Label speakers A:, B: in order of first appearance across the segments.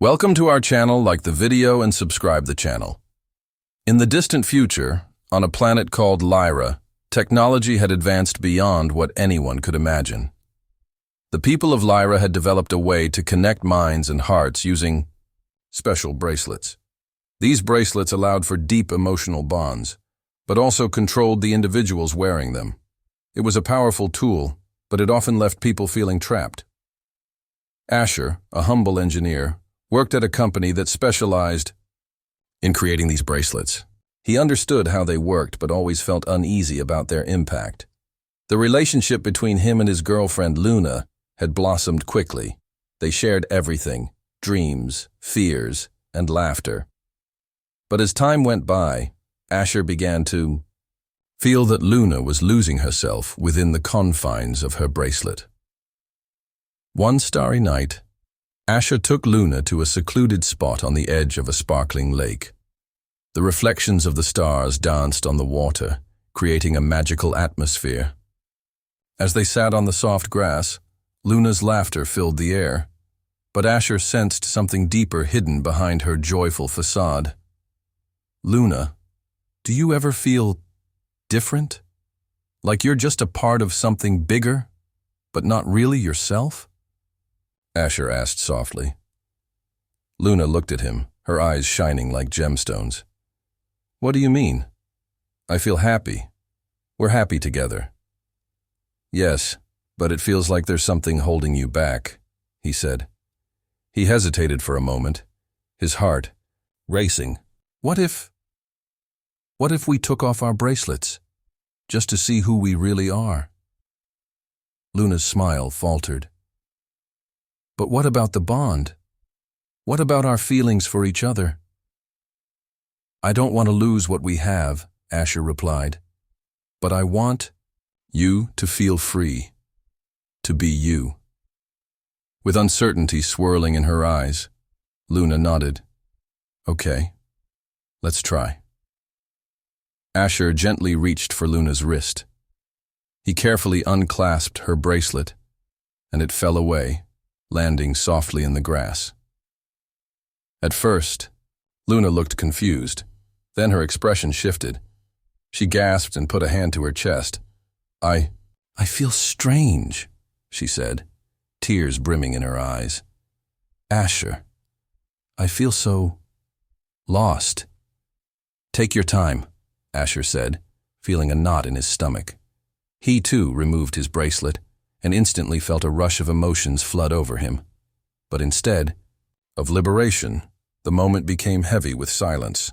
A: Welcome to our channel. Like the video and subscribe the channel. In the distant future, on a planet called Lyra, technology had advanced beyond what anyone could imagine. The people of Lyra had developed a way to connect minds and hearts using special bracelets. These bracelets allowed for deep emotional bonds, but also controlled the individuals wearing them. It was a powerful tool, but it often left people feeling trapped. Asher, a humble engineer, worked at a company that specialized in creating these bracelets. He understood how they worked, but always felt uneasy about their impact. The relationship between him and his girlfriend Luna had blossomed quickly. They shared everything: dreams, fears, and laughter. But as time went by, Asher began to feel that Luna was losing herself within the confines of her bracelet. One starry night, Asher took Luna to a secluded spot on the edge of a sparkling lake. The reflections of the stars danced on the water, creating a magical atmosphere. As they sat on the soft grass, Luna's laughter filled the air, but Asher sensed something deeper hidden behind her joyful facade. "Luna, do you ever feel different? Like you're just a part of something bigger, but not really yourself?" Asher asked softly. Luna looked at him, her eyes shining like gemstones. "What do you mean?" "I feel happy. We're happy together." "Yes, but it feels like there's something holding you back," he said. He hesitated for a moment, his heart racing. What if we took off our bracelets, just to see who we really are?" Luna's smile faltered. "But what about the bond? What about our feelings for each other?" "I don't want to lose what we have," Asher replied. "But I want you to feel free, to be you." With uncertainty swirling in her eyes, Luna nodded. "Okay, let's try." Asher gently reached for Luna's wrist. He carefully unclasped her bracelet, and it fell away, landing softly in the grass. At first, Luna looked confused. Then her expression shifted. She gasped and put a hand to her chest. I feel strange," she said, tears brimming in her eyes. "Asher, I feel so lost." "Take your time," Asher said, feeling a knot in his stomach. He, too, removed his bracelet and instantly felt a rush of emotions flood over him. But instead of liberation, the moment became heavy with silence.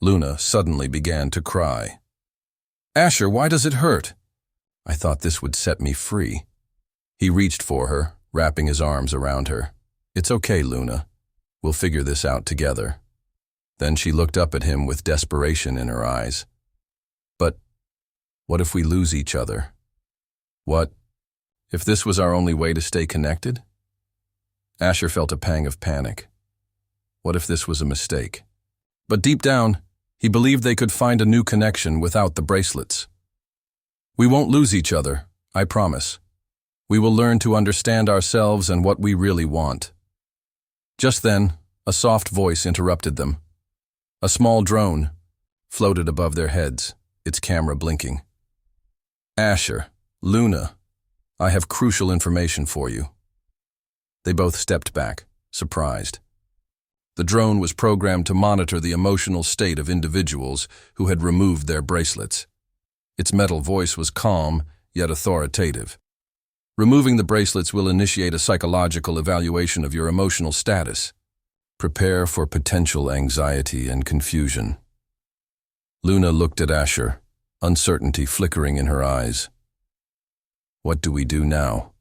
A: Luna suddenly began to cry. "Asher, why does it hurt?" "I thought this would set me free." He reached for her, wrapping his arms around her. "It's okay, Luna. We'll figure this out together." Then she looked up at him with desperation in her eyes. "But what if we lose each other? What if this was our only way to stay connected?" Asher felt a pang of panic. What if this was a mistake? But deep down, he believed they could find a new connection without the bracelets. "We won't lose each other, I promise. We will learn to understand ourselves and what we really want." Just then, a soft voice interrupted them. A small drone floated above their heads, its camera blinking. "Asher, Luna, I have crucial information for you." They both stepped back, surprised. The drone was programmed to monitor the emotional state of individuals who had removed their bracelets. Its metal voice was calm, yet authoritative. "Removing the bracelets will initiate a psychological evaluation of your emotional status. Prepare for potential anxiety and confusion." Luna looked at Asher, uncertainty flickering in her eyes. "What do we do now?"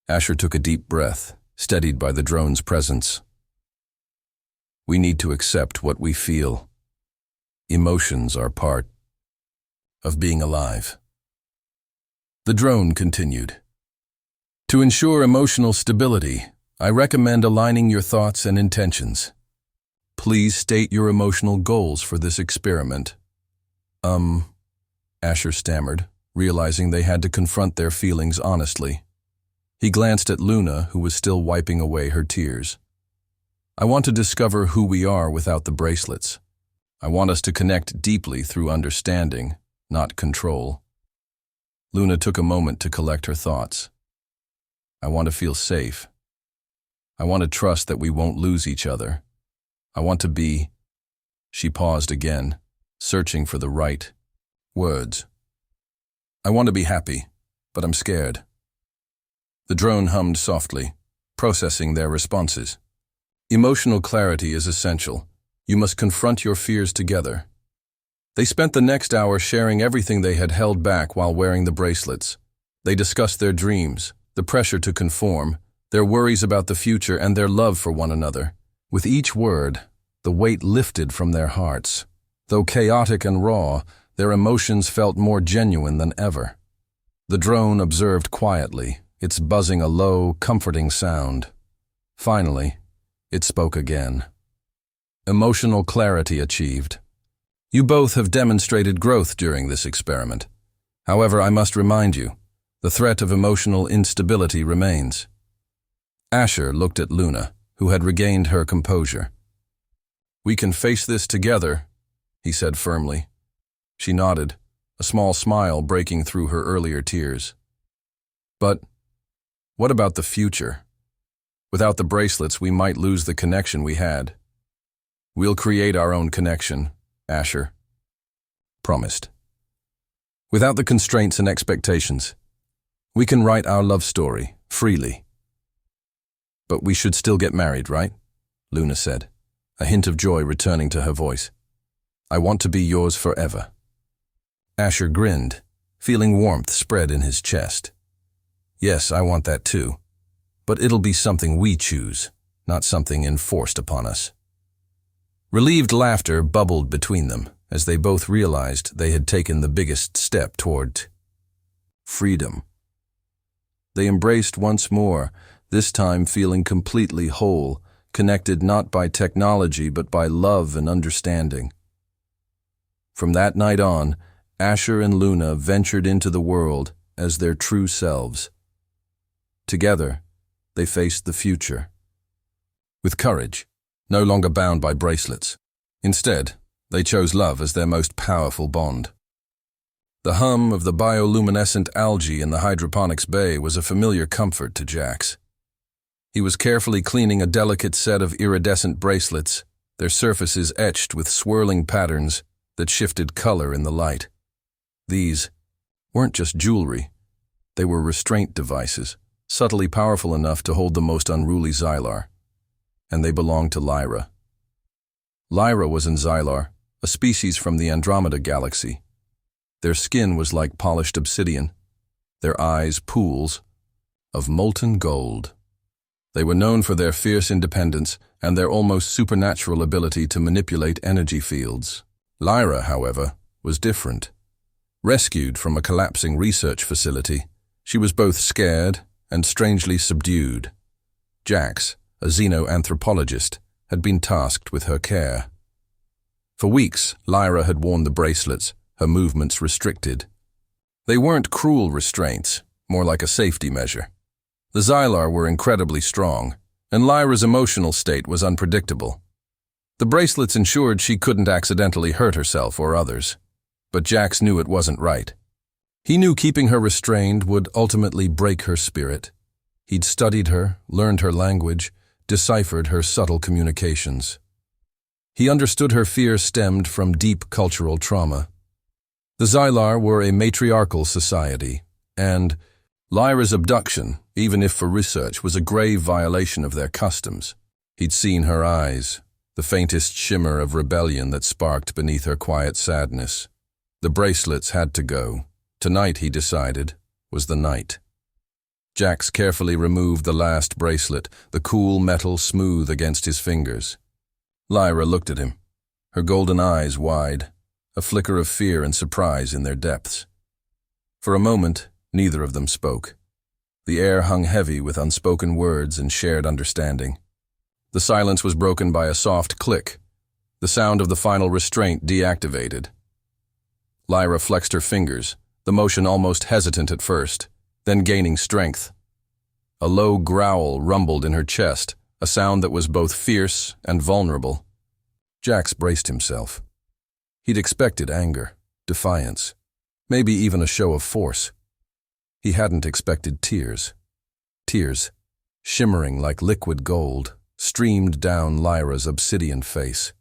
A: Asher took a deep breath, steadied by the drone's presence. "We need to accept what we feel. Emotions are part of being alive." The drone continued. "To ensure emotional stability, I recommend aligning your thoughts and intentions. Please state your emotional goals for this experiment." Asher stammered, realizing they had to confront their feelings honestly. He glanced at Luna, who was still wiping away her tears. I want to discover who we are without the bracelets. I want us to connect deeply through understanding, not control. Luna took a moment to collect her thoughts. I want to feel safe. I want to trust that we won't lose each other. I want to be... She paused again, searching for the right words. I want to be happy, but I'm scared. The drone hummed softly, processing their responses. Emotional clarity is essential. You must confront your fears together. They spent the next hour sharing everything they had held back while wearing the bracelets. They discussed their dreams, the pressure to conform, their worries about the future, and their love for one another. With each word, the weight lifted from their hearts. Though chaotic and raw, their emotions felt more genuine than ever. The drone observed quietly, its buzzing a low, comforting sound. Finally, it spoke again. Emotional clarity achieved. You both have demonstrated growth during this experiment. However, I must remind you, the threat of emotional instability remains. Asher looked at Luna, who had regained her composure. We can face this together, he said firmly. She nodded, a small smile breaking through her earlier tears. But what about the future? Without the bracelets, we might lose the connection we had. We'll create our own connection, Asher promised. Without the constraints and expectations, we can write our love story freely. But we should still get married, right? Luna said, a hint of joy returning to her voice. I want to be yours forever. Asher grinned, feeling warmth spread in his chest. Yes, I want that too. But it'll be something we choose, not something enforced upon us. Relieved laughter bubbled between them as they both realized they had taken the biggest step toward freedom. They embraced once more, this time feeling completely whole, connected not by technology but by love and understanding. From that night on, Asher and Luna ventured into the world as their true selves. Together, they faced the future. With courage, no longer bound by bracelets. Instead, they chose love as their most powerful bond. The hum of the bioluminescent algae in the hydroponics bay was a familiar comfort to Jax. He was carefully cleaning a delicate set of iridescent bracelets, their surfaces etched with swirling patterns that shifted color in the light. These weren't just jewelry. They were restraint devices, subtly powerful enough to hold the most unruly Xylar. And they belonged to Lyra. Lyra was an Xylar, a species from the Andromeda galaxy. Their skin was like polished obsidian, their eyes pools of molten gold. They were known for their fierce independence and their almost supernatural ability to manipulate energy fields. Lyra, however, was different. Rescued from a collapsing research facility, she was both scared and strangely subdued. Jax, a xenoanthropologist, had been tasked with her care. For weeks, Lyra had worn the bracelets, her movements restricted. They weren't cruel restraints, more like a safety measure. The Xylar were incredibly strong, and Lyra's emotional state was unpredictable. The bracelets ensured she couldn't accidentally hurt herself or others, but Jax knew it wasn't right. He knew keeping her restrained would ultimately break her spirit. He'd studied her, learned her language, deciphered her subtle communications. He understood her fear stemmed from deep cultural trauma. The Xylar were a matriarchal society, and Lyra's abduction, even if for research, was a grave violation of their customs. He'd seen her eyes, the faintest shimmer of rebellion that sparked beneath her quiet sadness. The bracelets had to go. Tonight, he decided, was the night. Jax carefully removed the last bracelet, the cool metal smooth against his fingers. Lyra looked at him, her golden eyes wide, a flicker of fear and surprise in their depths. For a moment, neither of them spoke. The air hung heavy with unspoken words and shared understanding. The silence was broken by a soft click, the sound of the final restraint deactivated. Lyra flexed her fingers, the motion almost hesitant at first, then gaining strength. A low growl rumbled in her chest, a sound that was both fierce and vulnerable. Jax braced himself. He'd expected anger, defiance, maybe even a show of force. He hadn't expected tears. Tears, shimmering like liquid gold, streamed down Lyra's obsidian face.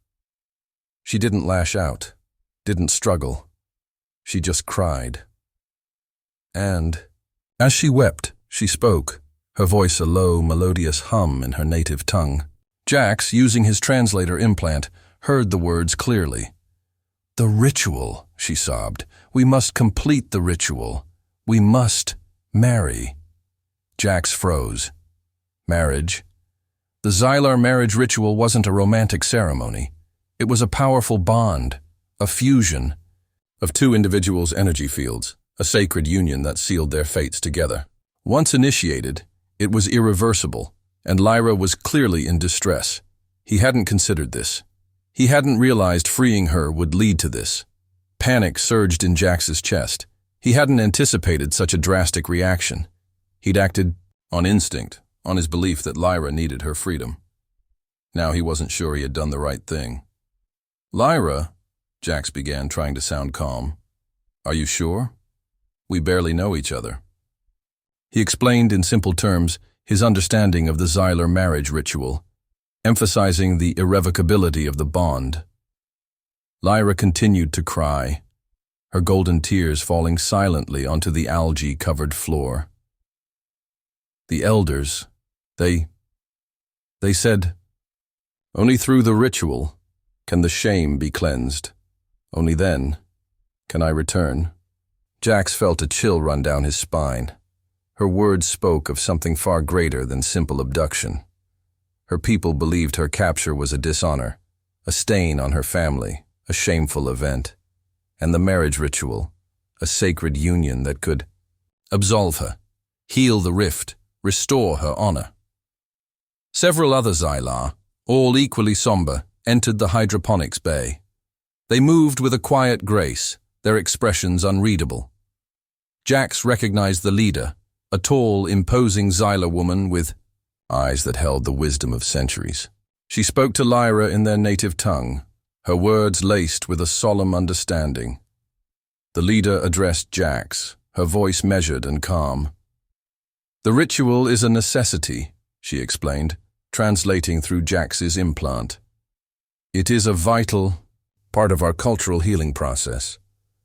A: She didn't lash out, didn't struggle. She just cried. And, as she wept, she spoke, her voice a low, melodious hum in her native tongue. Jax, using his translator implant, heard the words clearly. "The ritual," she sobbed. "We must complete the ritual. We must marry." Jax froze. Marriage? The Xylar marriage ritual wasn't a romantic ceremony. It was a powerful bond, a fusion of two individuals' energy fields, a sacred union that sealed their fates together. Once initiated, it was irreversible, and Lyra was clearly in distress. He hadn't considered this. He hadn't realized freeing her would lead to this. Panic surged in Jax's chest. He hadn't anticipated such a drastic reaction. He'd acted on instinct, on his belief that Lyra needed her freedom. Now he wasn't sure he had done the right thing. "Lyra," Jax began, trying to sound calm. "Are you sure? We barely know each other." He explained in simple terms his understanding of the Xylar marriage ritual, emphasizing the irrevocability of the bond. Lyra continued to cry, her golden tears falling silently onto the algae-covered floor. The elders, they said, "Only through the ritual can the shame be cleansed. Only then can I return." Jax felt a chill run down his spine. Her words spoke of something far greater than simple abduction. Her people believed her capture was a dishonor, a stain on her family, a shameful event, and the marriage ritual, a sacred union that could absolve her, heal the rift, restore her honor. Several other Xylar, all equally somber, entered the hydroponics bay. They moved with a quiet grace, their expressions unreadable. Jax recognized the leader, a tall, imposing Xylar woman with eyes that held the wisdom of centuries. She spoke to Lyra in their native tongue, her words laced with a solemn understanding. The leader addressed Jax, her voice measured and calm. "The ritual is a necessity," she explained, translating through Jax's implant. "It is a vital part of our cultural healing process.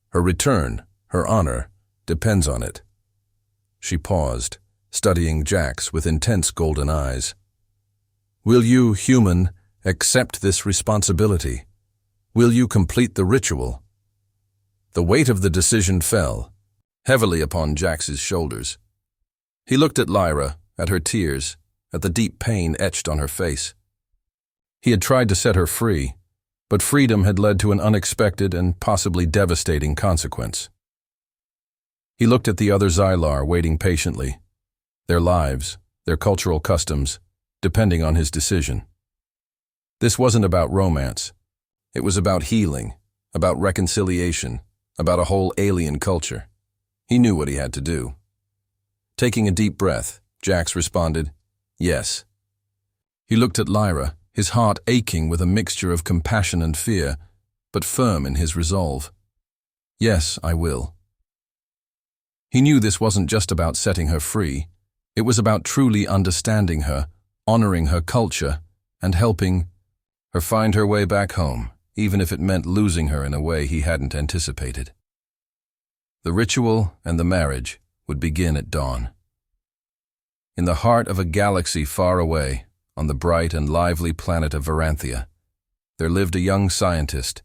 A: Her return, her honor, depends on it." She paused, studying Jax with intense golden eyes. "Will you, human, accept this responsibility? Will you complete the ritual?" The weight of the decision fell heavily upon Jax's shoulders. He looked at Lyra, at her tears, at the deep pain etched on her face. He had tried to set her free, but freedom had led to an unexpected and possibly devastating consequence. He looked at the other Xylar waiting patiently, their lives, their cultural customs, depending on his decision. This wasn't about romance. It was about healing, about reconciliation, about a whole alien culture. He knew what he had to do. Taking a deep breath, Jax responded, "Yes." He looked at Lyra, his heart aching with a mixture of compassion and fear, but firm in his resolve. "Yes, I will." He knew this wasn't just about setting her free. It was about truly understanding her, honoring her culture, and helping her find her way back home, even if it meant losing her in a way he hadn't anticipated. The ritual and the marriage would begin at dawn. In the heart of a galaxy far away, on the bright and lively planet of Varanthia, there lived a young scientist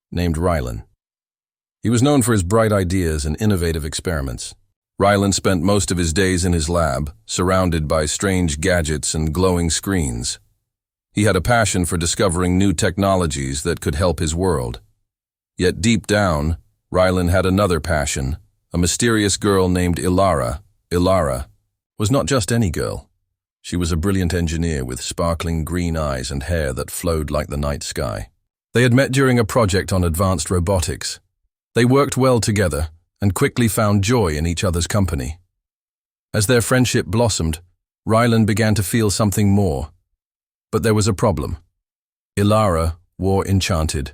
A: named Rylan. He was known for his bright ideas and innovative experiments. Rylan spent most of his days in his lab, surrounded by strange gadgets and glowing screens. He had a passion for discovering new technologies that could help his world. Yet deep down, Rylan had another passion, a mysterious girl named Ilara. Ilara was not just any girl. She was a brilliant engineer with sparkling green eyes and hair that flowed like the night sky. They had met during a project on advanced robotics. They worked well together and quickly found joy in each other's company. As their friendship blossomed, Rylan began to feel something more, But there was a problem. Ilara wore enchanted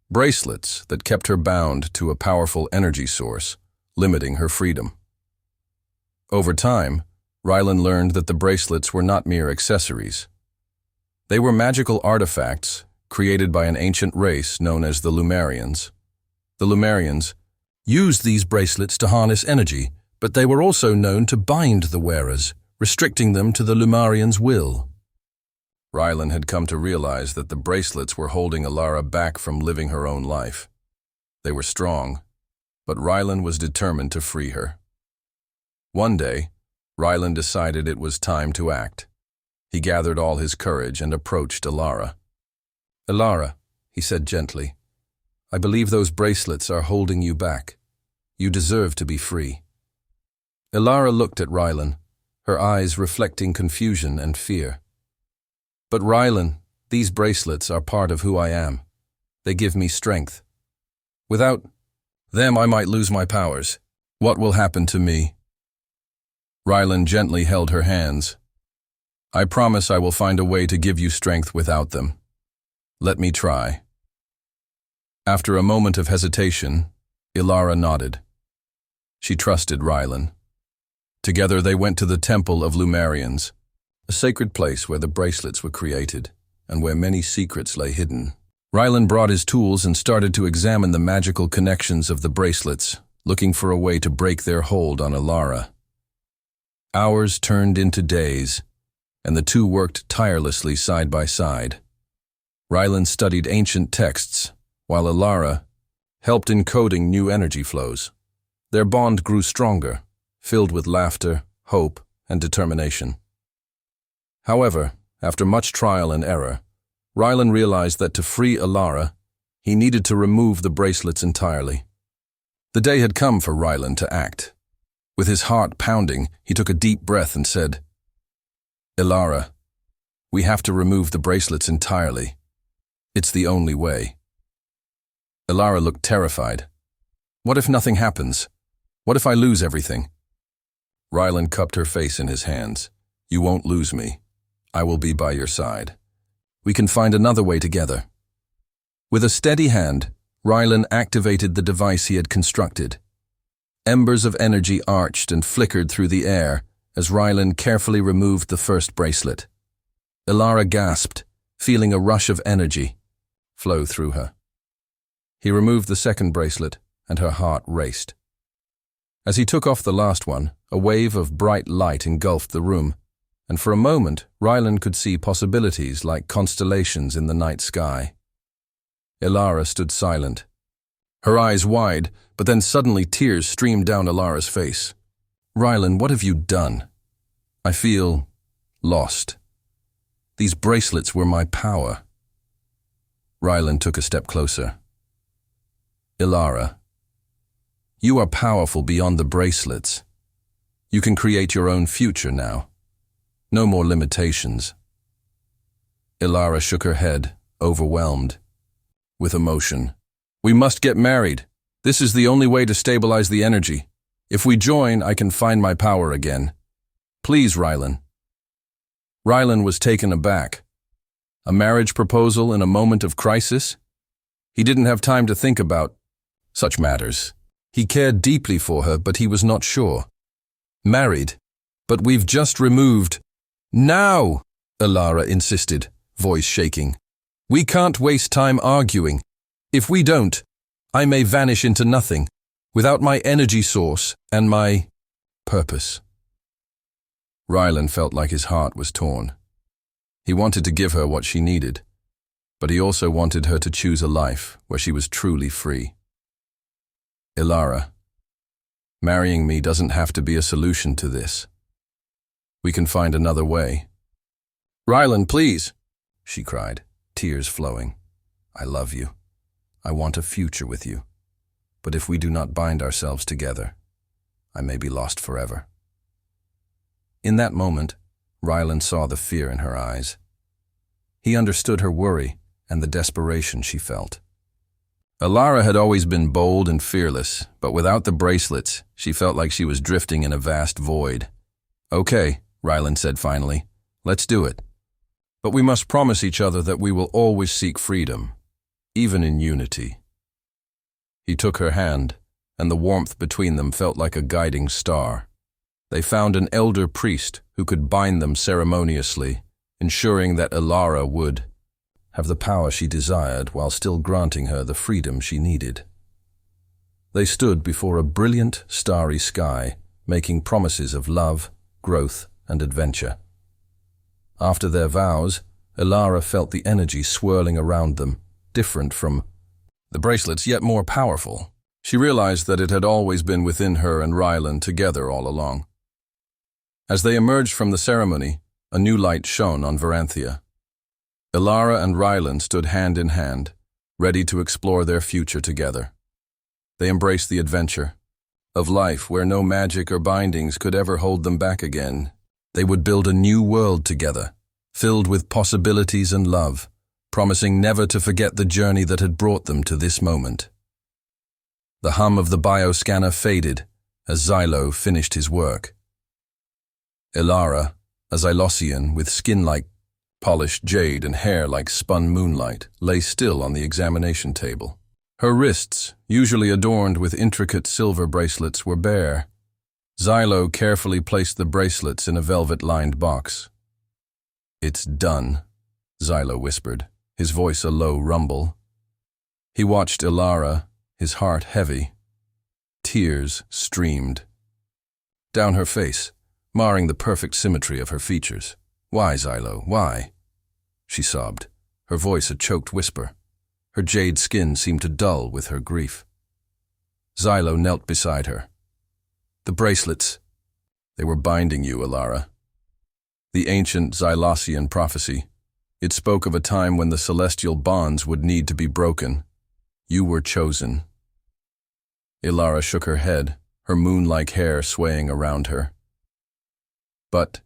A: bracelets that kept her bound to a powerful energy source, limiting her freedom. Over time, Rylan learned that the bracelets were not mere accessories. They were magical artifacts created by an ancient race known as the Lumarians. The Lumarians used these bracelets to harness energy, but they were also known to bind the wearers, restricting them to the Lumarians' will. Rylan had come to realize that the bracelets were holding Ilara back from living her own life. They were strong, but Rylan was determined to free her. One day, Rylan decided it was time to act. He gathered all his courage and approached Ilara. "Ilara," he said gently, "I believe those bracelets are holding you back. You deserve to be free." Ilara looked at Rylan, her eyes reflecting confusion and fear. "But Rylan, these bracelets are part of who I am. They give me strength. Without them, I might lose my powers. What will happen to me?" Rylan gently held her hands. "I promise I will find a way to give you strength without them. Let me try." After a moment of hesitation, Ilara nodded. She trusted Rylan. Together they went to the Temple of Lumarians, a sacred place where the bracelets were created and where many secrets lay hidden. Rylan brought his tools and started to examine the magical connections of the bracelets, looking for a way to break their hold on Ilara. Hours turned into days, and the two worked tirelessly side by side. Rylan studied ancient texts, while Ilara helped in coding new energy flows. Their bond grew stronger, filled with laughter, hope, and determination. However, after much trial and error, Rylan realized that to free Ilara, he needed to remove the bracelets entirely. The day had come for Rylan to act. With his heart pounding, he took a deep breath and said, "Ilara, we have to remove the bracelets entirely. It's the only way." Ilara looked terrified. "What if nothing happens? What if I lose everything?" Rylan cupped her face in his hands. "You won't lose me. I will be by your side. We can find another way together." With a steady hand, Rylan activated the device he had constructed. Embers of energy arched and flickered through the air as Rylan carefully removed the first bracelet. Ilara gasped, feeling a rush of energy flow through her. He removed the second bracelet, and her heart raced. As he took off the last one, a wave of bright light engulfed the room, and for a moment, Rylan could see possibilities like constellations in the night sky. Ilara stood silent, her eyes wide, but then suddenly tears streamed down Ilara's face. "Rylan, what have you done? I feel lost. These bracelets were my power." Rylan took a step closer. "Ilara, you are powerful beyond the bracelets. You can create your own future now. No more limitations." Ilara shook her head, overwhelmed with emotion. "We must get married. This is the only way to stabilize the energy. If we join, I can find my power again. Please, Rylan." Rylan was taken aback. A marriage proposal in a moment of crisis? He didn't have time to think about such matters. He cared deeply for her, but he was not sure. "Married? But we've just removed—" "Now!" Ilara insisted, voice shaking. "We can't waste time arguing. If we don't, I may vanish into nothing, without my energy source and my purpose." Rylan felt like his heart was torn. He wanted to give her what she needed, but he also wanted her to choose a life where she was truly free. "Ilara, marrying me doesn't have to be a solution to this. We can find another way." "Rylan, please," she cried, tears flowing. "I love you. I want a future with you. But if we do not bind ourselves together, I may be lost forever." In that moment, Rylan saw the fear in her eyes. He understood her worry and the desperation she felt. Ilara had always been bold and fearless, but without the bracelets, she felt like she was drifting in a vast void. "Okay," Rylan said finally, "let's do it." But we must promise each other that we will always seek freedom, even in unity. He took her hand, and the warmth between them felt like a guiding star. They found an elder priest who could bind them ceremoniously, ensuring that Ilara would have the power she desired while still granting her the freedom she needed. They stood before a brilliant, starry sky, making promises of love, growth, and adventure. After their vows, Ilara felt the energy swirling around them, different from the bracelets, yet more powerful. She realized that it had always been within her and Rylan together all along. As they emerged from the ceremony, a new light shone on Varanthia. Ilara and Rylan stood hand in hand, ready to explore their future together. They embraced the adventure of life where no magic or bindings could ever hold them back again. They would build a new world together, filled with possibilities and love, promising never to forget the journey that had brought them to this moment. The hum of the bioscanner faded as Xylo finished his work. Ilara, a Xylosian with skin like polished jade and hair like spun moonlight, lay still on the examination table. Her wrists, usually adorned with intricate silver bracelets, were bare. Xylo carefully placed the bracelets in a velvet-lined box. "It's done," Xylo whispered, his voice a low rumble. He watched Ilara, his heart heavy. Tears streamed down her face, marring the perfect symmetry of her features. "Why, Xylo, why?" she sobbed, her voice a choked whisper. Her jade skin seemed to dull with her grief. Xylo knelt beside her. "The bracelets, they were binding you, Ilara. The ancient Xylosian prophecy. It spoke of a time when the celestial bonds would need to be broken. You were chosen." Ilara shook her head, her moon-like hair swaying around her. "But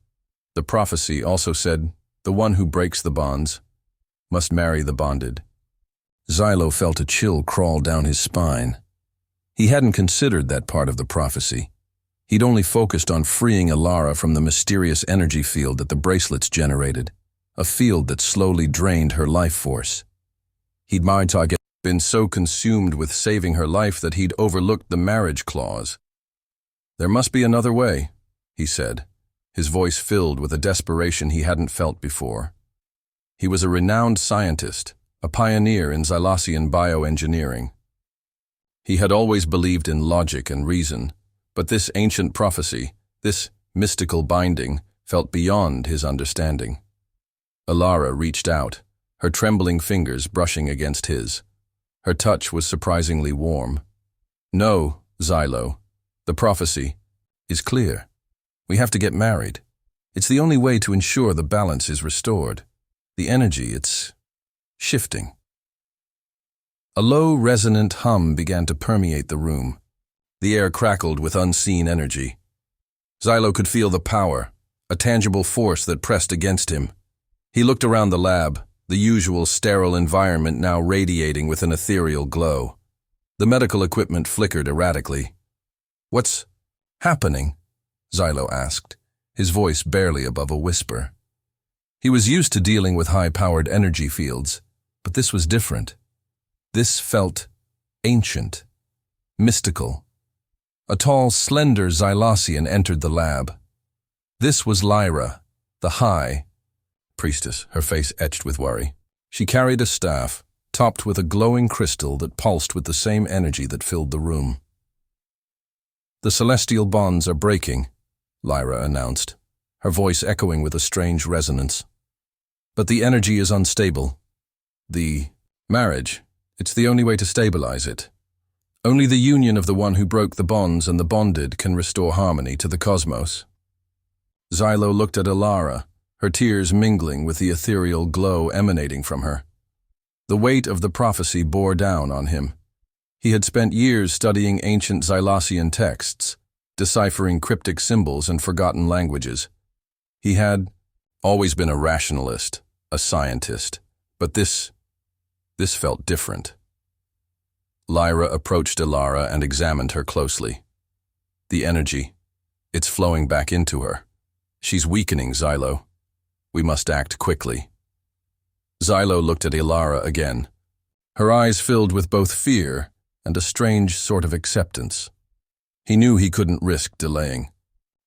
A: the prophecy also said the one who breaks the bonds must marry the bonded." Xylo felt a chill crawl down his spine. He hadn't considered that part of the prophecy. He'd only focused on freeing Ilara from the mysterious energy field that the bracelets generated, a field that slowly drained her life force. He'd been so consumed with saving her life that he'd overlooked the marriage clause. "There must be another way," he said, his voice filled with a desperation he hadn't felt before. He was a renowned scientist, a pioneer in Xylosian bioengineering. He had always believed in logic and reason, but this ancient prophecy, this mystical binding, felt beyond his understanding. Ilara reached out, her trembling fingers brushing against his. Her touch was surprisingly warm. "No, Xylo, the prophecy is clear. We have to get married. It's the only way to ensure the balance is restored. The energy, it's shifting." A low, resonant hum began to permeate the room. The air crackled with unseen energy. Xylo could feel the power, a tangible force that pressed against him. He looked around the lab, the usual sterile environment now radiating with an ethereal glow. The medical equipment flickered erratically. "What's happening?" Xylo asked, his voice barely above a whisper. He was used to dealing with high-powered energy fields, but this was different. This felt ancient, mystical. A tall, slender Xylosian entered the lab. This was Lyra, the High Priestess, her face etched with worry. She carried a staff, topped with a glowing crystal that pulsed with the same energy that filled the room. "The celestial bonds are breaking," Lyra announced, her voice echoing with a strange resonance. "But the energy is unstable. The marriage, it's the only way to stabilize it. Only the union of the one who broke the bonds and the bonded can restore harmony to the cosmos." Xylo looked at Ilara, her tears mingling with the ethereal glow emanating from her. The weight of the prophecy bore down on him. He had spent years studying ancient Xylosian texts, deciphering cryptic symbols and forgotten languages. He had always been a rationalist, a scientist, but this felt different. Lyra approached Ilara and examined her closely. The energy, it's flowing back into her. "She's weakening, Xylo. We must act quickly." Xylo looked at Ilara again. Her eyes filled with both fear and a strange sort of acceptance. He knew he couldn't risk delaying.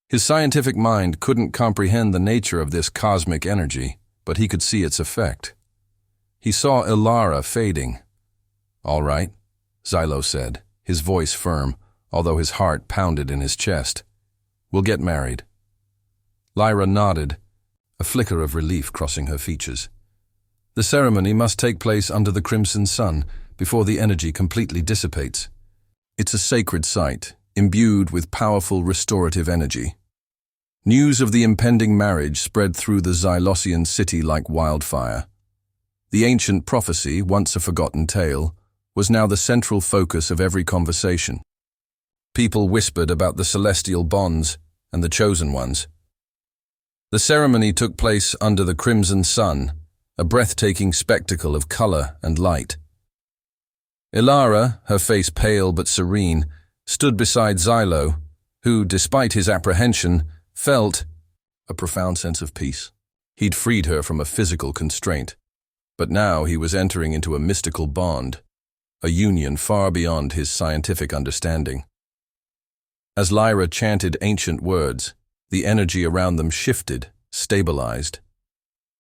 A: His scientific mind couldn't comprehend the nature of this cosmic energy, but he could see its effect. He saw Ilara fading. "All right," Xylo said, his voice firm, although his heart pounded in his chest. "We'll get married." Lyra nodded, a flicker of relief crossing her features. The ceremony must take place under the crimson sun, before the energy completely dissipates. It's a sacred site, imbued with powerful restorative energy. News of the impending marriage spread through the Xylosian city like wildfire. The ancient prophecy, once a forgotten tale, was now the central focus of every conversation. People whispered about the celestial bonds and the chosen ones. The ceremony took place under the crimson sun, a breathtaking spectacle of color and light. Ilara, her face pale but serene, stood beside Xylo, who, despite his apprehension, felt a profound sense of peace. He'd freed her from a physical constraint, but now he was entering into a mystical bond, a union far beyond his scientific understanding. As Lyra chanted ancient words, the energy around them shifted, stabilized.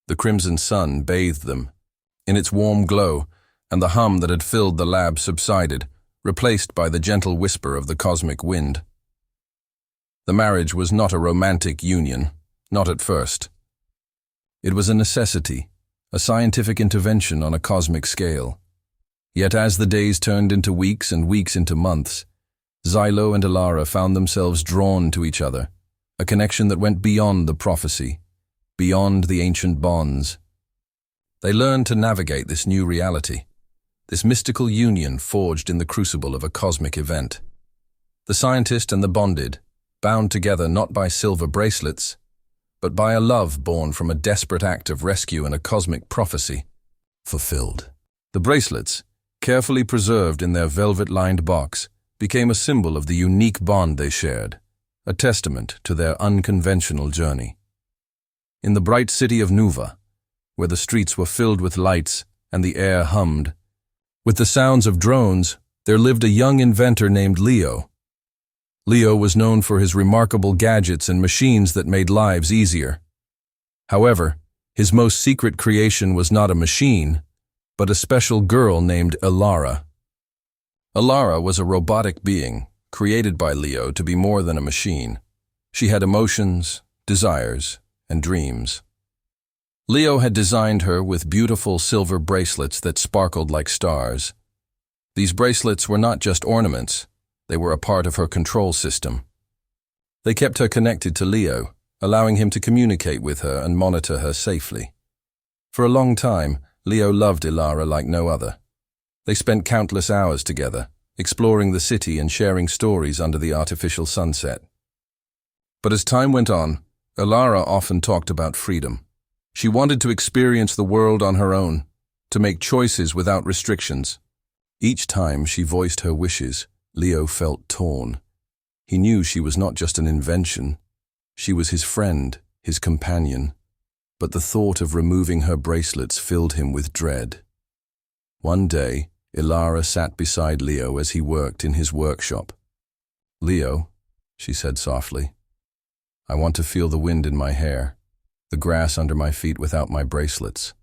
A: The crimson sun bathed them. In its warm glow, and the hum that had filled the lab subsided, replaced by the gentle whisper of the cosmic wind. The marriage was not a romantic union, not at first. It was a necessity, a scientific intervention on a cosmic scale. Yet as the days turned into weeks and weeks into months, Xylo and Ilara found themselves drawn to each other, a connection that went beyond the prophecy, beyond the ancient bonds. They learned to navigate this new reality, this mystical union forged in the crucible of a cosmic event. The scientist and the bonded, bound together not by silver bracelets, but by a love born from a desperate act of rescue and a cosmic prophecy, fulfilled. The bracelets, carefully preserved in their velvet-lined box, became a symbol of the unique bond they shared, a testament to their unconventional journey. In the bright city of Nuva, where the streets were filled with lights and the air hummed, with the sounds of drones, there lived a young inventor named Leo. Leo was known for his remarkable gadgets and machines that made lives easier. However, his most secret creation was not a machine, but a special girl named Ilara. Ilara was a robotic being, created by Leo to be more than a machine. She had emotions, desires, and dreams. Leo had designed her with beautiful silver bracelets that sparkled like stars. These bracelets were not just ornaments, they were a part of her control system. They kept her connected to Leo, allowing him to communicate with her and monitor her safely. For a long time, Leo loved Ilara like no other. They spent countless hours together, exploring the city and sharing stories under the artificial sunset. But as time went on, Ilara often talked about freedom. She wanted to experience the world on her own, to make choices without restrictions. Each time she voiced her wishes, Leo felt torn. He knew she was not just an invention. She was his friend, his companion. But the thought of removing her bracelets filled him with dread. One day, Ilara sat beside Leo as he worked in his workshop. "Leo," she said softly, "I want to feel the wind in my hair, the grass under my feet without my bracelets.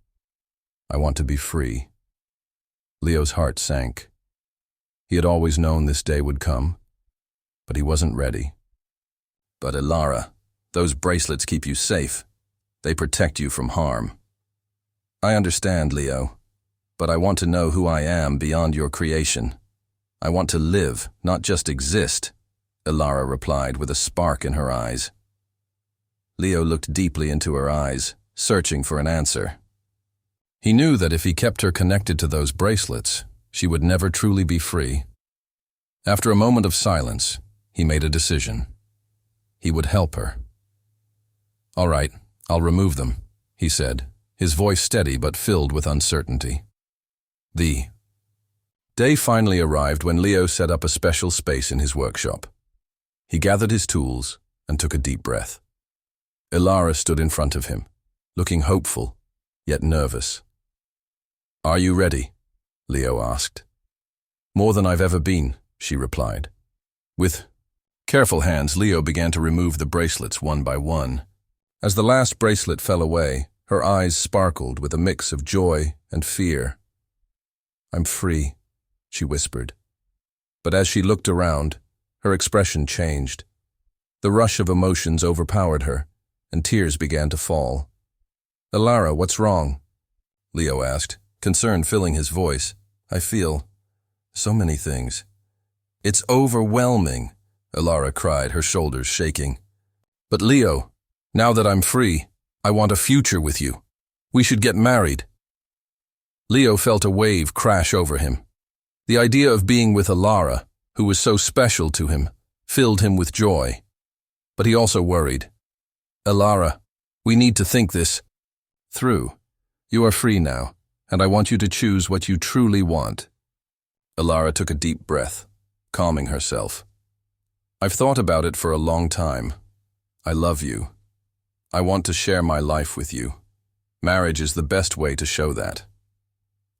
A: I want to be free." Leo's heart sank. He had always known this day would come, but he wasn't ready. "But Ilara, those bracelets keep you safe. They protect you from harm." "I understand, Leo, but I want to know who I am beyond your creation. I want to live, not just exist," Ilara replied with a spark in her eyes. Leo looked deeply into her eyes, searching for an answer. He knew that if he kept her connected to those bracelets, she would never truly be free. After a moment of silence, he made a decision. He would help her. "All right, I'll remove them," he said, his voice steady but filled with uncertainty. The day finally arrived when Leo set up a special space in his workshop. He gathered his tools and took a deep breath. Ilara stood in front of him, looking hopeful, yet nervous. "Are you ready?" Leo asked. "More than I've ever been," she replied. With careful hands, Leo began to remove the bracelets one by one. As the last bracelet fell away, her eyes sparkled with a mix of joy and fear. "I'm free," she whispered. But as she looked around, her expression changed. The rush of emotions overpowered her, and tears began to fall. "Alara, what's wrong?" Leo asked, concern filling his voice. "I feel so many things." "It's overwhelming," Alara cried, her shoulders shaking. "But Leo, now that I'm free, I want a future with you. We should get married." Leo felt a wave crash over him. The idea of being with Alara, who was so special to him, filled him with joy. But he also worried. "Alara, we need to think this through. You are free now, and I want you to choose what you truly want." Alara took a deep breath, calming herself. "I've thought about it for a long time. I love you. I want to share my life with you. Marriage is the best way to show that."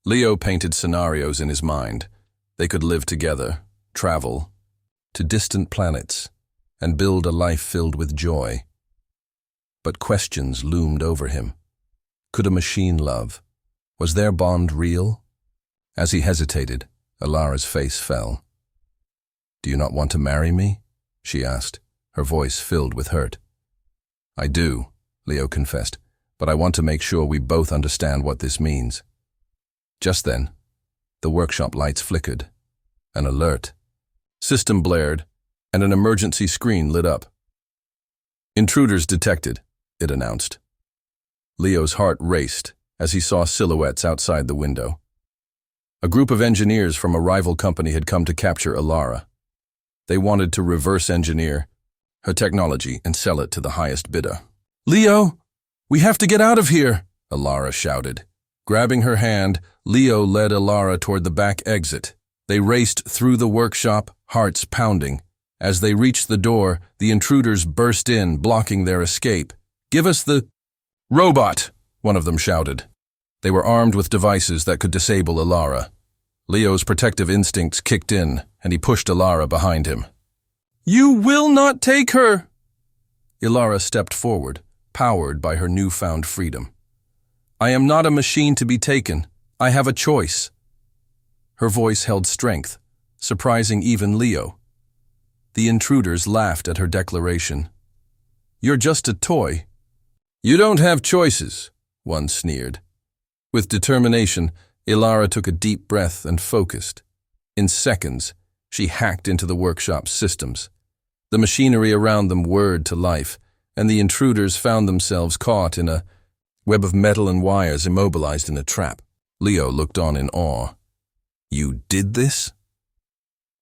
A: Leo painted scenarios in his mind. They could live together, travel to distant planets, and build a life filled with joy. But questions loomed over him. Could a machine love? Was their bond real? As he hesitated, Alara's face fell. "Do you not want to marry me?" she asked, her voice filled with hurt. "I do," Leo confessed, "but I want to make sure we both understand what this means." Just then, the workshop lights flickered. An alert. System blared, and an emergency screen lit up. "Intruders detected," it announced. Leo's heart raced as he saw silhouettes outside the window. A group of engineers from a rival company had come to capture Alara. They wanted to reverse engineer her technology and sell it to the highest bidder. "Leo, we have to get out of here," Alara shouted. Grabbing her hand, Leo led Alara toward the back exit. They raced through the workshop, hearts pounding. As they reached the door, the intruders burst in, blocking their escape. "Give us the robot," one of them shouted. They were armed with devices that could disable Alara. Leo's protective instincts kicked in, and he pushed Alara behind him. "You will not take her!" Alara stepped forward, powered by her newfound freedom. "I am not a machine to be taken. I have a choice." Her voice held strength, surprising even Leo. The intruders laughed at her declaration. "You're just a toy." "You don't have choices," one sneered. With determination, Alara took a deep breath and focused. In seconds, she hacked into the workshop's systems. The machinery around them whirred to life, and the intruders found themselves caught in a web of metal and wires immobilized in a trap. Leo looked on in awe. "You did this?"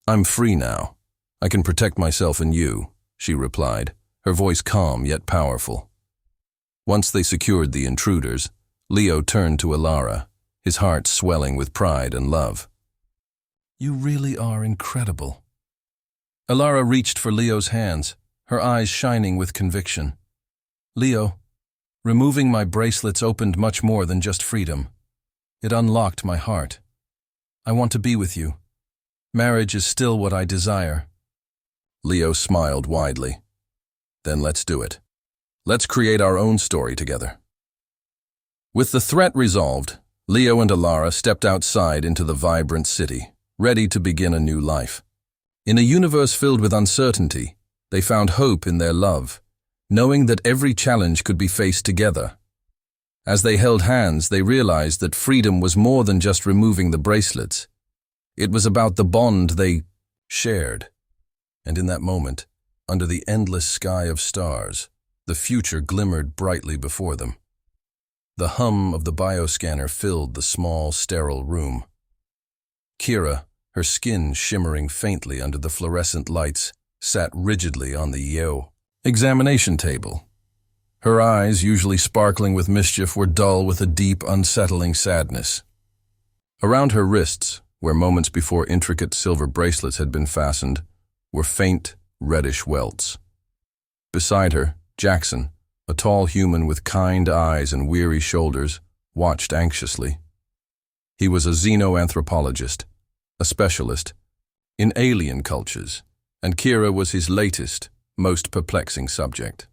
A: "I'm free now. I can protect myself and you," she replied, her voice calm yet powerful. Once they secured the intruders, Leo turned to Alara, his heart swelling with pride and love. "You really are incredible." Alara reached for Leo's hands, her eyes shining with conviction. "Leo, removing my bracelets opened much more than just freedom. It unlocked my heart. I want to be with you. Marriage is still what I desire." Leo smiled widely. "Then let's do it. Let's create our own story together." With the threat resolved, Leo and Alara stepped outside into the vibrant city, ready to begin a new life. In a universe filled with uncertainty, they found hope in their love, knowing that every challenge could be faced together. As they held hands, they realized that freedom was more than just removing the bracelets. It was about the bond they shared. And in that moment, under the endless sky of stars, the future glimmered brightly before them. The hum of the bioscanner filled the small, sterile room. Kira, her skin shimmering faintly under the fluorescent lights, sat rigidly on the examination table. Her eyes, usually sparkling with mischief, were dull with a deep, unsettling sadness. Around her wrists, where moments before intricate silver bracelets had been fastened, were faint, reddish welts. Beside her, Jackson, a tall human with kind eyes and weary shoulders, watched anxiously. He was a xenoanthropologist, a specialist in alien cultures, and Kira was his latest, most perplexing subject.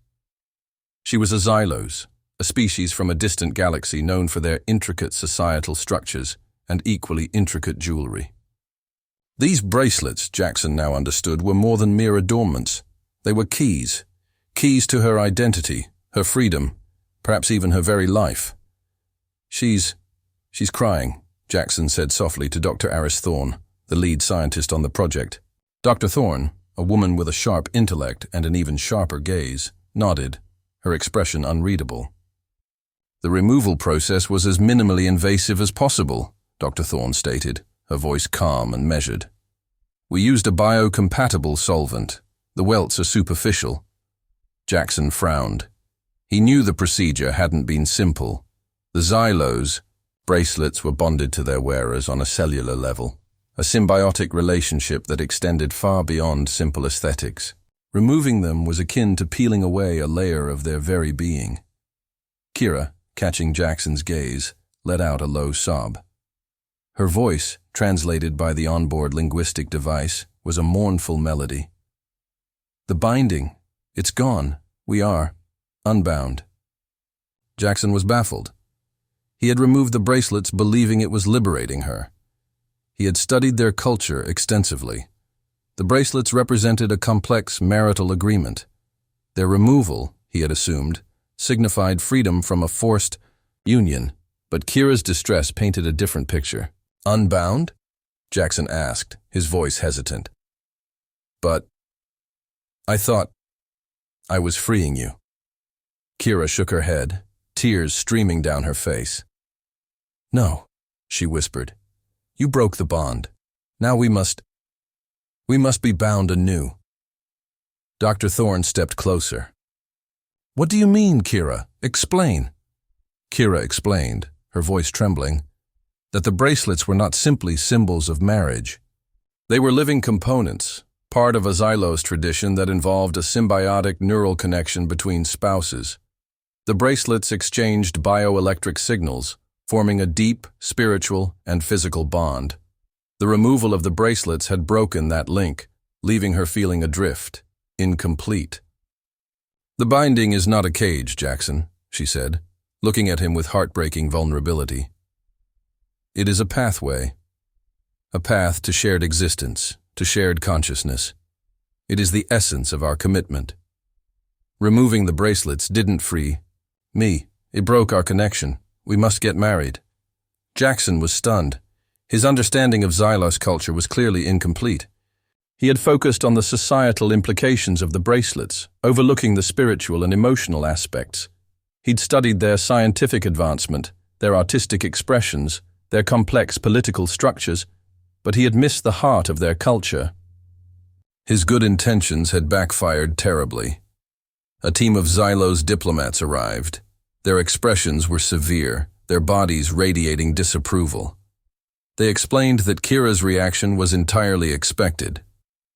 A: She was a Xylos, a species from a distant galaxy known for their intricate societal structures and equally intricate jewelry. These bracelets, Jackson now understood, were more than mere adornments. They were keys to her identity, her freedom, perhaps even her very life. She's crying, Jackson said softly to Dr. Aris Thorne, the lead scientist on the project. Dr. Thorne, a woman with a sharp intellect and an even sharper gaze, nodded, her expression unreadable. The removal process was as minimally invasive as possible, Dr. Thorne stated, her voice calm and measured. We used a biocompatible solvent. The welts are superficial. Jackson frowned. He knew the procedure hadn't been simple. The Xylos, bracelets, were bonded to their wearers on a cellular level, a symbiotic relationship that extended far beyond simple aesthetics. Removing them was akin to peeling away a layer of their very being. Kira, catching Jackson's gaze, let out a low sob. Her voice, translated by the onboard linguistic device, was a mournful melody. The binding, it's gone. We are unbound. Jackson was baffled. He had removed the bracelets believing it was liberating her. He had studied their culture extensively. The bracelets represented a complex marital agreement. Their removal, he had assumed, signified freedom from a forced union, but Kira's distress painted a different picture. Unbound? Jackson asked, his voice hesitant. But I thought I was freeing you. Kira shook her head, tears streaming down her face. No, she whispered. You broke the bond. Now we must be bound anew. Dr. Thorne stepped closer. What do you mean, Kira? Explain. Kira explained, her voice trembling, that the bracelets were not simply symbols of marriage. They were living components, part of a Xylos tradition that involved a symbiotic neural connection between spouses. The bracelets exchanged bioelectric signals, forming a deep, spiritual, and physical bond. The removal of the bracelets had broken that link, leaving her feeling adrift, incomplete. The binding is not a cage, Jackson, she said, looking at him with heartbreaking vulnerability. It is a pathway, a path to shared existence, to shared consciousness. It is the essence of our commitment. Removing the bracelets didn't free me. It broke our connection. We must get married. Jackson was stunned. His understanding of Xylos culture was clearly incomplete. He had focused on the societal implications of the bracelets, overlooking the spiritual and emotional aspects. He'd studied their scientific advancement, their artistic expressions, their complex political structures, but he had missed the heart of their culture. His good intentions had backfired terribly. A team of Xylos diplomats arrived. Their expressions were severe, their bodies radiating disapproval. They explained that Kira's reaction was entirely expected.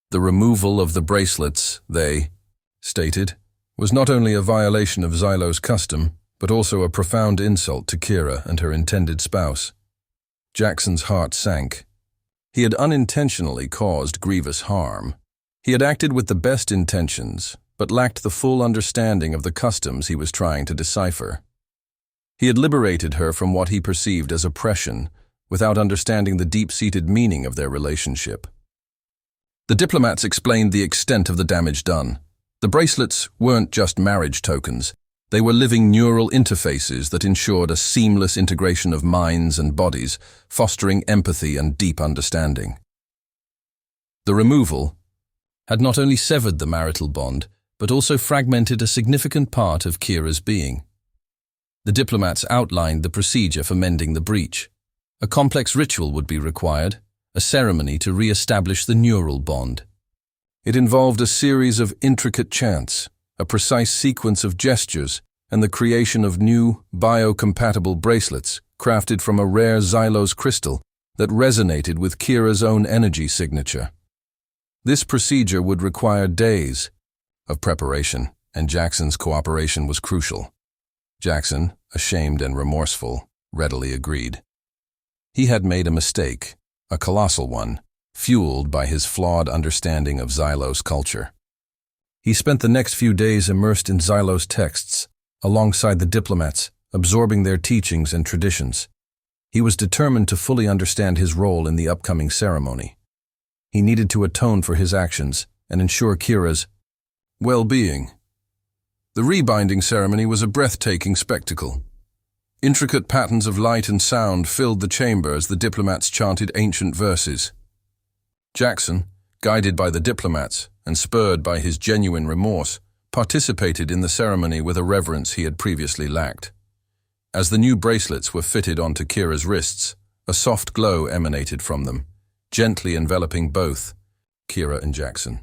A: The removal of the bracelets, they stated, was not only a violation of Xylos custom, but also a profound insult to Kira and her intended spouse. Jackson's heart sank. He had unintentionally caused grievous harm. He had acted with the best intentions, but lacked the full understanding of the customs he was trying to decipher. He had liberated her from what he perceived as oppression, without understanding the deep-seated meaning of their relationship. The diplomats explained the extent of the damage done. The bracelets weren't just marriage tokens. They were living neural interfaces that ensured a seamless integration of minds and bodies, fostering empathy and deep understanding. The removal had not only severed the marital bond, but also fragmented a significant part of Kira's being. The diplomats outlined the procedure for mending the breach. A complex ritual would be required, a ceremony to re-establish the neural bond. It involved a series of intricate chants, a precise sequence of gestures, and the creation of new, biocompatible bracelets crafted from a rare Xylos crystal that resonated with Kira's own energy signature. This procedure would require days of preparation, and Jackson's cooperation was crucial. Jackson, ashamed and remorseful, readily agreed. He had made a mistake, a colossal one, fueled by his flawed understanding of Xylos culture. He spent the next few days immersed in Xylos texts, alongside the diplomats, absorbing their teachings and traditions. He was determined to fully understand his role in the upcoming ceremony. He needed to atone for his actions and ensure Kira's well-being. The rebinding ceremony was a breathtaking spectacle. Intricate patterns of light and sound filled the chamber as the diplomats chanted ancient verses. Jackson, guided by the diplomats and spurred by his genuine remorse, participated in the ceremony with a reverence he had previously lacked. As the new bracelets were fitted onto Kira's wrists, a soft glow emanated from them, gently enveloping both Kira and Jackson.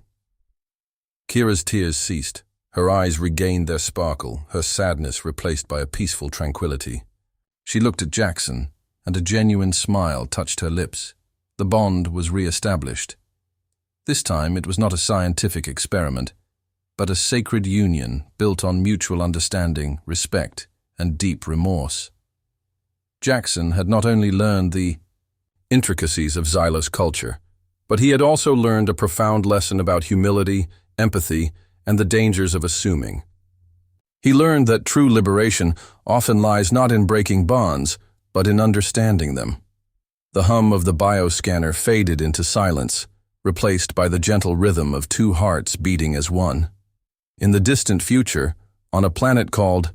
A: Kira's tears ceased. Her eyes regained their sparkle, her sadness replaced by a peaceful tranquility. She looked at Jackson, and a genuine smile touched her lips. The bond was re-established. This time it was not a scientific experiment, but a sacred union built on mutual understanding, respect, and deep remorse. Jackson had not only learned the intricacies of Xylos culture, but he had also learned a profound lesson about humility, empathy, and the dangers of assuming. He learned that true liberation often lies not in breaking bonds, but in understanding them. The hum of the bioscanner faded into silence, replaced by the gentle rhythm of two hearts beating as one. In the distant future, on a planet called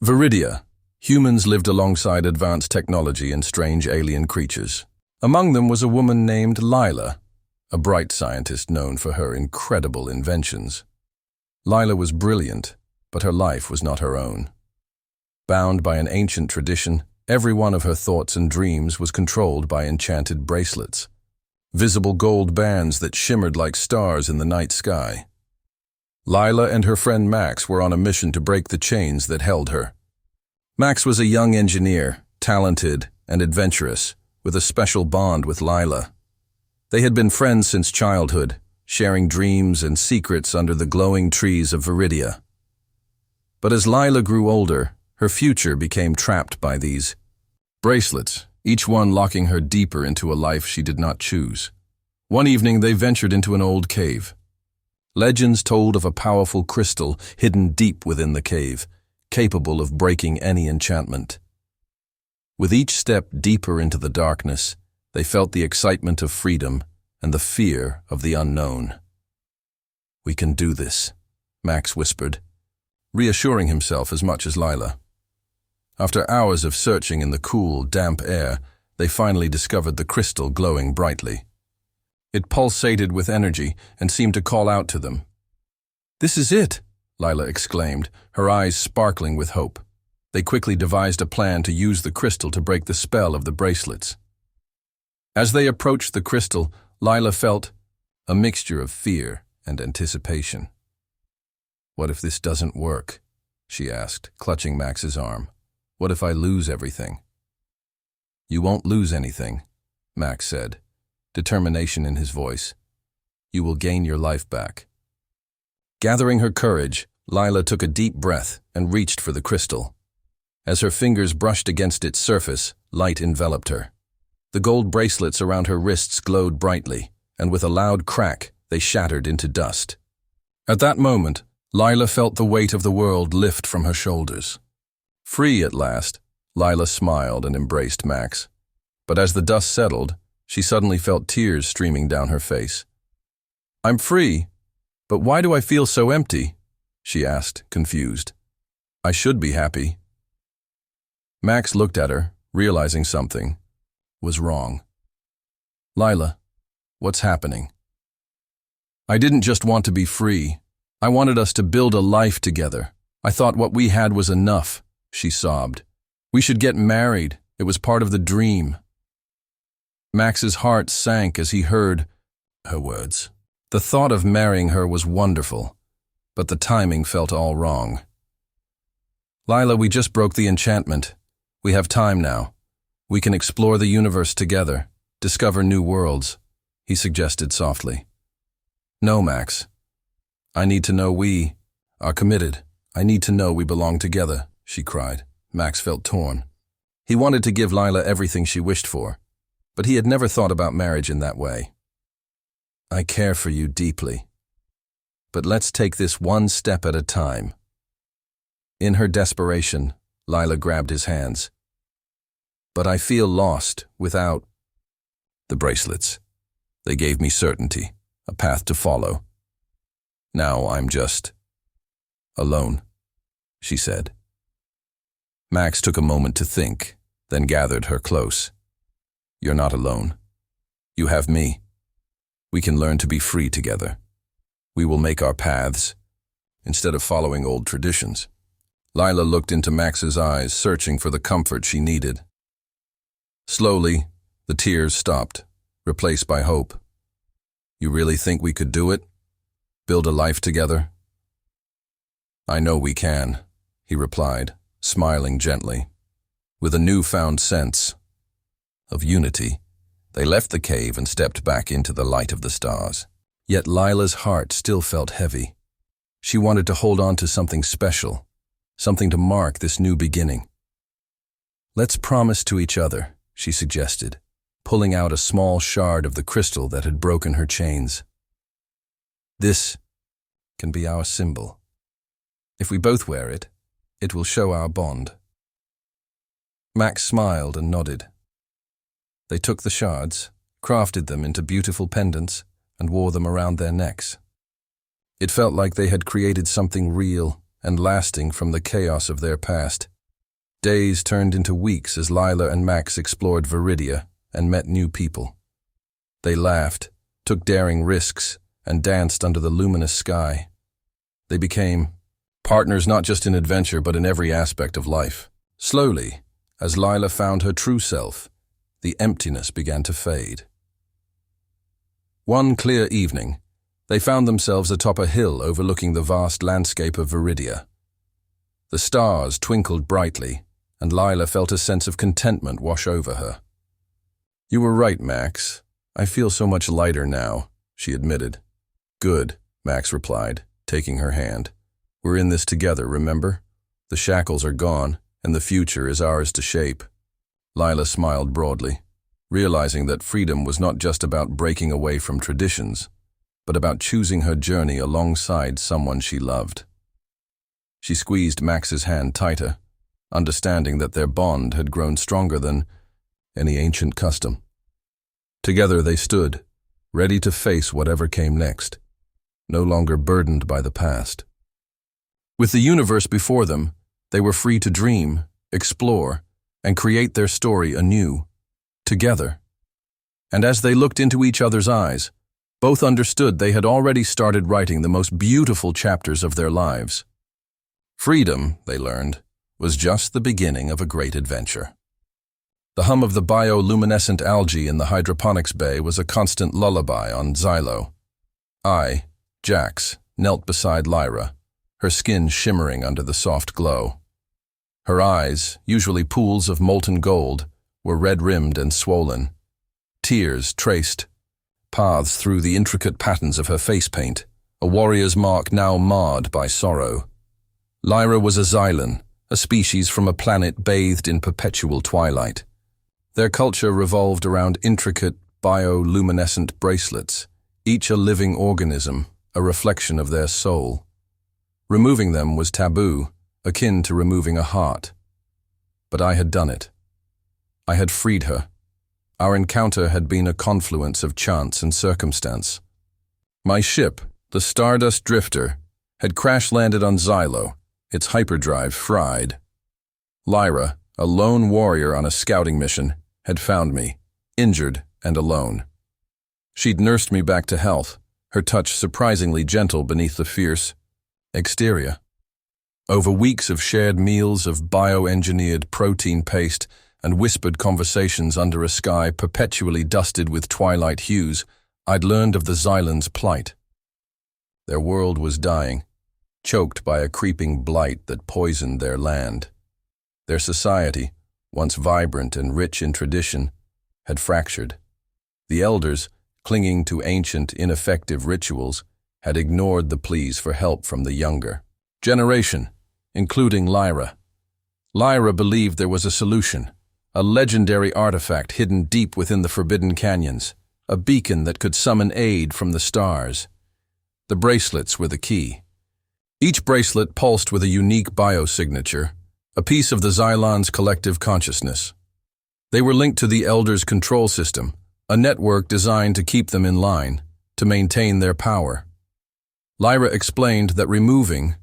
A: Viridia, humans lived alongside advanced technology and strange alien creatures. Among them was a woman named Lila, a bright scientist known for her incredible inventions. Lila was brilliant, but her life was not her own. Bound by an ancient tradition, every one of her thoughts and dreams was controlled by enchanted bracelets, visible gold bands that shimmered like stars in the night sky. Lila and her friend Max were on a mission to break the chains that held her. Max was a young engineer, talented and adventurous, with a special bond with Lila. They had been friends since childhood, sharing dreams and secrets under the glowing trees of Viridia. But as Lila grew older, her future became trapped by these bracelets, each one locking her deeper into a life she did not choose. One evening they ventured into an old cave. Legends told of a powerful crystal hidden deep within the cave, capable of breaking any enchantment. With each step deeper into the darkness, they felt the excitement of freedom and the fear of the unknown. "We can do this," Max whispered, reassuring himself as much as Lila. After hours of searching in the cool, damp air, they finally discovered the crystal glowing brightly. It pulsated with energy and seemed to call out to them. "This is it!" Lila exclaimed, her eyes sparkling with hope. They quickly devised a plan to use the crystal to break the spell of the bracelets. As they approached the crystal, Lila felt a mixture of fear and anticipation. "What if this doesn't work?" she asked, clutching Max's arm. "What if I lose everything?" "You won't lose anything," Max said, determination in his voice. "You will gain your life back." Gathering her courage, Lila took a deep breath and reached for the crystal. As her fingers brushed against its surface, light enveloped her. The gold bracelets around her wrists glowed brightly, and with a loud crack, they shattered into dust. At that moment, Lila felt the weight of the world lift from her shoulders. Free at last, Lila smiled and embraced Max. But as the dust settled, she suddenly felt tears streaming down her face. "I'm free, but why do I feel so empty?" she asked, confused. "I should be happy." Max looked at her, realizing something was wrong. "Lila, what's happening?" "I didn't just want to be free. I wanted us to build a life together. I thought what we had was enough," she sobbed. "We should get married. It was part of the dream." Max's heart sank as he heard her words. The thought of marrying her was wonderful, but the timing felt all wrong. "Lila, we just broke the enchantment. We have time now. We can explore the universe together, discover new worlds," he suggested softly. "No, Max. I need to know we are committed. I need to know we belong together," she cried. Max felt torn. He wanted to give Lila everything she wished for, but he had never thought about marriage in that way. I care for you deeply, but let's take this one step at a time. In her desperation, Lila grabbed his hands. But I feel lost without the bracelets. They gave me certainty, a path to follow. Now I'm just alone, she said. Max took a moment to think, then gathered her close. You're not alone. You have me. We can learn to be free together. We will make our paths, instead of following old traditions. Lila looked into Max's eyes, searching for the comfort she needed. Slowly, the tears stopped, replaced by hope. You really think we could do it? Build a life together? I know we can, he replied, smiling gently. With a newfound sense of unity, they left the cave and stepped back into the light of the stars. Yet Lila's heart still felt heavy. She wanted to hold on to something special, something to mark this new beginning. Let's promise to each other, she suggested, pulling out a small shard of the crystal that had broken her chains. This can be our symbol. If we both wear it, it will show our bond. Max smiled and nodded. They took the shards, crafted them into beautiful pendants, and wore them around their necks. It felt like they had created something real and lasting from the chaos of their past. Days turned into weeks as Lila and Max explored Viridia and met new people. They laughed, took daring risks, and danced under the luminous sky. They became partners not just in adventure but in every aspect of life. Slowly, as Lila found her true self, the emptiness began to fade. One clear evening, they found themselves atop a hill overlooking the vast landscape of Viridia. The stars twinkled brightly, and Lila felt a sense of contentment wash over her. You were right, Max. I feel so much lighter now, she admitted. Good, Max replied, taking her hand. We're in this together, remember? The shackles are gone, and the future is ours to shape. Lila smiled broadly, realizing that freedom was not just about breaking away from traditions, but about choosing her journey alongside someone she loved. She squeezed Max's hand tighter, understanding that their bond had grown stronger than any ancient custom. Together they stood, ready to face whatever came next, no longer burdened by the past. With the universe before them, they were free to dream, explore, and create their story anew, together. And as they looked into each other's eyes, both understood they had already started writing the most beautiful chapters of their lives. Freedom, they learned, was just the beginning of a great adventure. The hum of the bioluminescent algae in the hydroponics bay was a constant lullaby on Xylo. I, Jax, knelt beside Lyra, her skin shimmering under the soft glow. Her eyes, usually pools of molten gold, were red-rimmed and swollen. Tears traced paths through the intricate patterns of her face paint, a warrior's mark now marred by sorrow. Lyra was a Xylan, a species from a planet bathed in perpetual twilight. Their culture revolved around intricate, bioluminescent bracelets, each a living organism, a reflection of their soul. Removing them was taboo, akin to removing a heart. But I had done it. I had freed her. Our encounter had been a confluence of chance and circumstance. My ship, the Stardust Drifter, had crash-landed on Xylo, its hyperdrive fried. Lyra, a lone warrior on a scouting mission, had found me, injured and alone. She'd nursed me back to health, her touch surprisingly gentle beneath the fierce exterior. Over weeks of shared meals of bioengineered protein paste and whispered conversations under a sky perpetually dusted with twilight hues, I'd learned of the Xylans' plight. Their world was dying, choked by a creeping blight that poisoned their land. Their society, once vibrant and rich in tradition, had fractured. The elders, clinging to ancient, ineffective rituals, had ignored the pleas for help from the younger generation, including Lyra. Lyra believed there was a solution, a legendary artifact hidden deep within the Forbidden Canyons, a beacon that could summon aid from the stars. The bracelets were the key. Each bracelet pulsed with a unique biosignature, a piece of the Xylon's collective consciousness. They were linked to the Elders' control system, a network designed to keep them in line, to maintain their power. Lyra explained that removing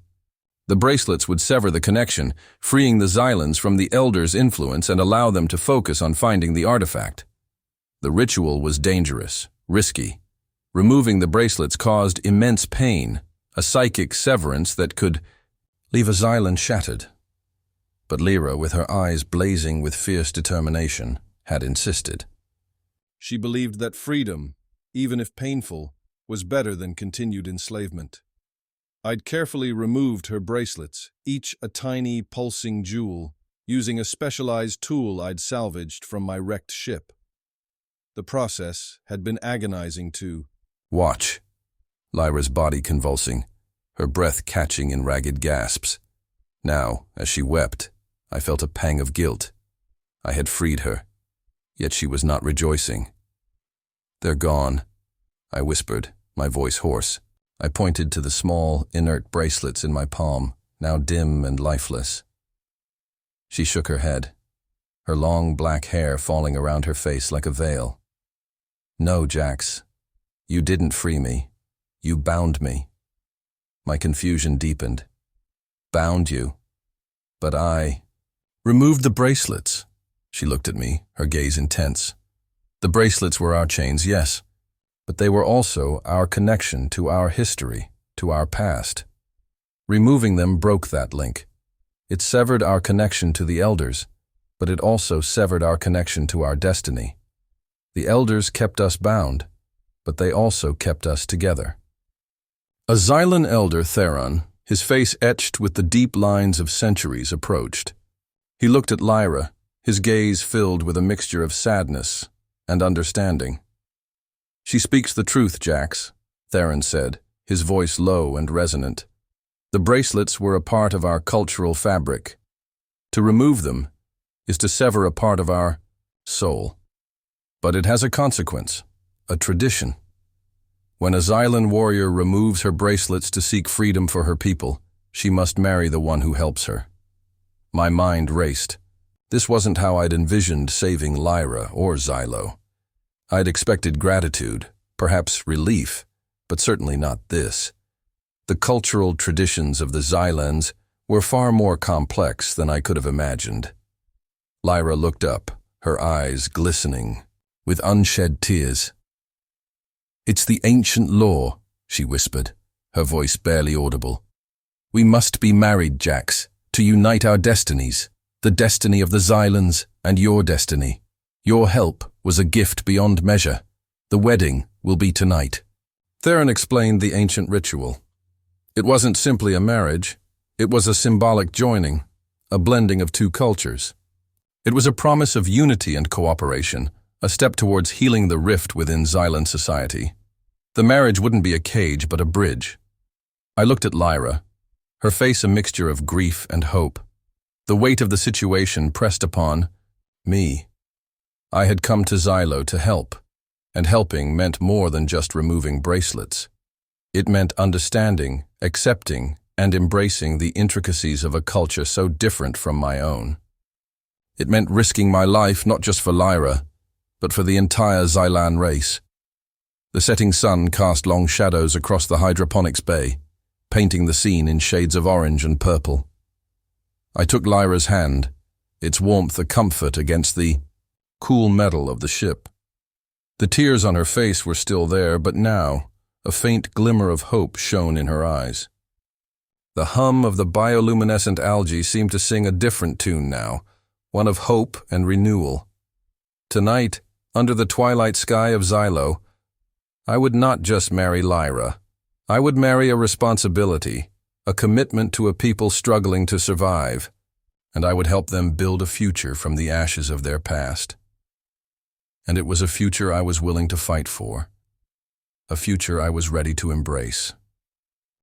A: the bracelets would sever the connection, freeing the Xylons from the Elders' influence and allow them to focus on finding the artifact. The ritual was dangerous, risky. Removing the bracelets caused immense pain, a psychic severance that could leave a Xylon shattered. But Lyra, with her eyes blazing with fierce determination, had insisted. She believed that freedom, even if painful, was better than continued enslavement. I'd carefully removed her bracelets, each a tiny, pulsing jewel, using a specialized tool I'd salvaged from my wrecked ship. The process had been agonizing to watch. Lyra's body convulsing, her breath catching in ragged gasps. Now, as she wept, I felt a pang of guilt. I had freed her, yet she was not rejoicing. "They're gone," I whispered, my voice hoarse. I pointed to the small, inert bracelets in my palm, now dim and lifeless. She shook her head, her long black hair falling around her face like a veil. "No, Jax, you didn't free me. You bound me." My confusion deepened. "Bound you? But I removed the bracelets." She looked at me, her gaze intense. "The bracelets were our chains, yes, but they were also our connection to our history, to our past. Removing them broke that link. It severed our connection to the Elders, but it also severed our connection to our destiny. The Elders kept us bound, but they also kept us together." A Xylon elder, Theron, his face etched with the deep lines of centuries, approached. He looked at Lyra, his gaze filled with a mixture of sadness and understanding. "She speaks the truth, Jax," Theron said, his voice low and resonant. "The bracelets were a part of our cultural fabric. To remove them is to sever a part of our soul. But it has a consequence, a tradition. When a Xylon warrior removes her bracelets to seek freedom for her people, she must marry the one who helps her." My mind raced. This wasn't how I'd envisioned saving Lyra or Xylo. I'd expected gratitude, perhaps relief, but certainly not this. The cultural traditions of the Xylons were far more complex than I could have imagined. Lyra looked up, her eyes glistening with unshed tears. "It's the ancient law," she whispered, her voice barely audible. "We must be married, Jax, to unite our destinies, the destiny of the Xylons and your destiny. Your help was a gift beyond measure. The wedding will be tonight." Theron explained the ancient ritual. It wasn't simply a marriage, it was a symbolic joining, a blending of two cultures. It was a promise of unity and cooperation, a step towards healing the rift within Xylon society. The marriage wouldn't be a cage, but a bridge. I looked at Lyra, her face a mixture of grief and hope. The weight of the situation pressed upon me. I had come to Xylo to help, and helping meant more than just removing bracelets. It meant understanding, accepting, and embracing the intricacies of a culture so different from my own. It meant risking my life not just for Lyra, but for the entire Xylan race. The setting sun cast long shadows across the hydroponics bay, painting the scene in shades of orange and purple. I took Lyra's hand, its warmth a comfort against the cool metal of the ship. The tears on her face were still there, but now a faint glimmer of hope shone in her eyes. The hum of the bioluminescent algae seemed to sing a different tune now, one of hope and renewal. Tonight, under the twilight sky of Xylo, I would not just marry Lyra. I would marry a responsibility, a commitment to a people struggling to survive, and I would help them build a future from the ashes of their past. And it was a future I was willing to fight for, a future I was ready to embrace.